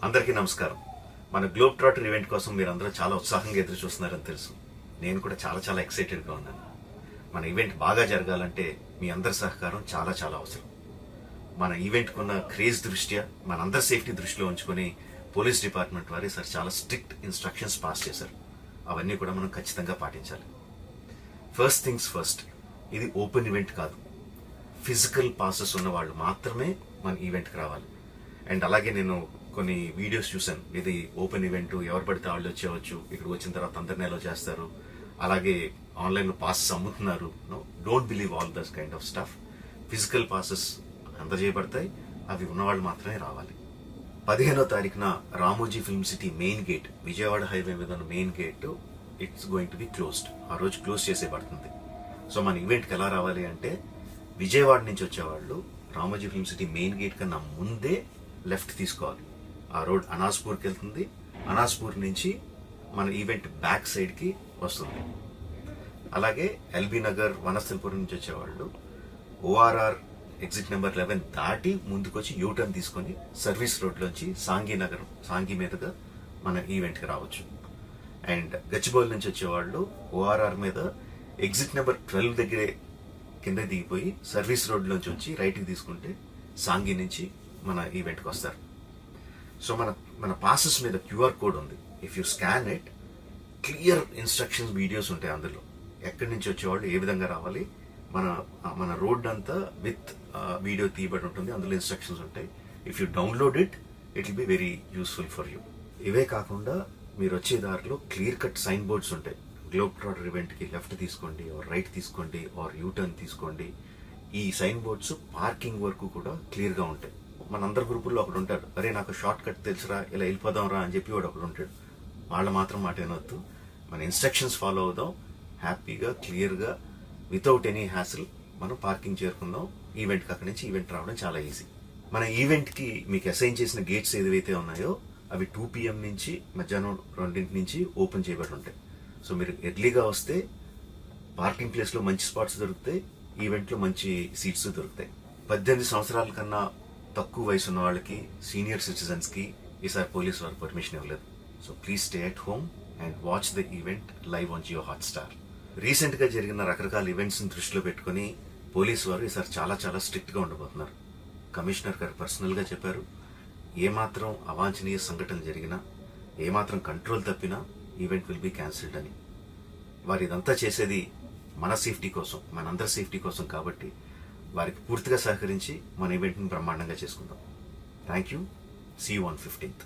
అందరికీ నమస్కారం. మన గ్లోబ్ ట్రాటర్ ఈవెంట్ కోసం మీరందరూ చాలా ఉత్సాహంగా ఎదురు చూస్తున్నారని తెలుసు. నేను కూడా చాలా ఎక్సైటెడ్గా ఉన్నాను. మన ఈవెంట్ బాగా జరగాలంటే మీ అందరి సహకారం చాలా అవసరం. మన ఈవెంట్కి ఉన్న క్రేజ్ దృష్ట్యా మనందరి సేఫ్టీ దృష్టిలో ఉంచుకొని పోలీస్ డిపార్ట్మెంట్ వారు సార్ చాలా స్ట్రిక్ట్ ఇన్స్ట్రక్షన్స్ పాస్ చేశారు. అవన్నీ కూడా మనం ఖచ్చితంగా పాటించాలి. ఫస్ట్ థింగ్స్ ఫస్ట్, ఇది ఓపెన్ ఈవెంట్ కాదు. ఫిజికల్ పాసెస్ ఉన్న వాళ్ళు మాత్రమే మన ఈవెంట్కి రావాలి. అండ్ అలాగే నేను కొన్ని వీడియోస్ చూశాను. ఇది ఓపెన్ ఈవెంట్, ఎవరు పడితే వాళ్ళు వచ్చేవచ్చు, ఇక్కడికి వచ్చిన తర్వాత అందరినీ అలో చేస్తారు, అలాగే ఆన్లైన్లో పాసెస్ అమ్ముతున్నారు. Don't believe all this kind of stuff. Physical passes అందజేయబడతాయి, అవి ఉన్నవాళ్ళు మాత్రమే రావాలి. 15వ తారీఖున Ramoji Film City main gate, Vijayawada highway మీద ఉన్న main gate it's going to be closed. ఆ రోజు క్లోజ్ చేసేయబడుతుంది. సో మన ఈవెంట్కి ఎలా రావాలి అంటే, విజయవాడ నుంచి వచ్చేవాళ్ళు Ramoji Film City main gate కన్నా ముందే లెఫ్ట్ తీసుకోవాలి. ఆ రోడ్ అనాస్పూర్కి వెళ్తుంది. అనాస్పూర్ నుంచి మన ఈవెంట్ బ్యాక్ సైడ్కి వస్తుంది. అలాగే ఎల్బీ నగర్, వనస్థలపురం నుంచి వచ్చేవాళ్ళు ఓఆర్ఆర్ ఎగ్జిట్ నెంబర్ 11 దాటి ముందుకొచ్చి యూటర్న్ తీసుకొని సర్వీస్ రోడ్లోంచి సాంఘీ మీదుగా మన ఈవెంట్కి రావచ్చు. అండ్ గచ్చిబౌలి నుంచి వచ్చేవాళ్ళు ఓఆర్ఆర్ మీద ఎగ్జిట్ నెంబర్ 12 దగ్గరే కింద దిగిపోయి సర్వీస్ రోడ్లోంచి వచ్చి రైట్కి తీసుకుంటే సాంఘీ నుంచి మన ఈవెంట్కి వస్తారు. సో మన పాసెస్ మీద క్యూఆర్ కోడ్ ఉంది. If you scan it, clear instructions videos ఉంటాయి అందులో. ఎక్కడి నుంచి వచ్చేవాళ్ళు ఏ విధంగా రావాలి, మన రోడ్ అంతా విత్ వీడియో తీయబడి ఉంటుంది. అందులో ఇన్స్ట్రక్షన్స్ ఉంటాయి. If you download it will be very useful for you. ఇవే కాకుండా మీరు వచ్చే దారిలో క్లియర్ కట్ సైన్ బోర్డ్స్ ఉంటాయి. గ్లోబ్ ట్రాటర్ ఈవెంట్కి లెఫ్ట్ తీసుకోండి, ఆర్ రైట్ తీసుకోండి, ఆర్ యూటర్న్ తీసుకోండి. ఈ సైన్ బోర్డ్స్ పార్కింగ్ వరకు కూడా క్లియర్గా ఉంటాయి. మనందరి గ్రూపుల్లో ఒకడు ఉంటాడు, అరే నాకు షార్ట్ కట్ తెలుసురా, ఇలా వెళ్ళిపోదాం రా అని చెప్పి వాడు ఒకడు ఉంటాడు. వాళ్ళ మాత్రం మాట వినొద్దు. మన ఇన్స్ట్రక్షన్స్ ఫాలో అవుదాం. హ్యాపీగా క్లియర్గా వితౌట్ ఎనీ హ్యాసిల్ మనం పార్కింగ్ చేరుకుందాం. ఈవెంట్కి అక్కడి నుంచి ఈవెంట్ రావడం చాలా ఈజీ. మన ఈవెంట్కి మీకు అసైన్ చేసిన గేట్స్ ఏదైతే ఉన్నాయో అవి 2 PM నుంచి మధ్యాహ్నం 2 నుంచి ఓపెన్ చేయబడి ఉంటాయి. సో మీరు ఎర్లీగా వస్తే పార్కింగ్ ప్లేస్లో మంచి స్పాట్స్ దొరుకుతాయి, ఈవెంట్లో మంచి సీట్స్ దొరుకుతాయి. 18 సంవత్సరాల కన్నా తక్కువ వయసు ఉన్న వాళ్ళకి, సీనియర్ సిటిజన్స్కి ఈసారి పోలీసు వారు పర్మిషన్ ఇవ్వలేదు. So please stay at home and watch the event live on Jio Hotstar. రీసెంట్గా జరిగిన రకరకాల ఈవెంట్స్ని దృష్టిలో పెట్టుకుని పోలీసు వారు ఈసారి చాలా స్ట్రిక్ట్గా ఉండబోతున్నారు. కమిషనర్ గారు పర్సనల్గా చెప్పారు, ఏమాత్రం అవాంఛనీయ సంఘటనలు జరిగినా, ఏమాత్రం కంట్రోల్ తప్పినా ఈవెంట్ విల్ బీ క్యాన్సిల్డ్ అని. వారు ఇదంతా చేసేది మన సేఫ్టీ కోసం, మనందరి సేఫ్టీ కోసం కాబట్టి వారికి పూర్తిగా సహకరించి మన ఈవెంట్ని బ్రహ్మాండంగా చేసుకుందాం. Thank you. See you on 15th.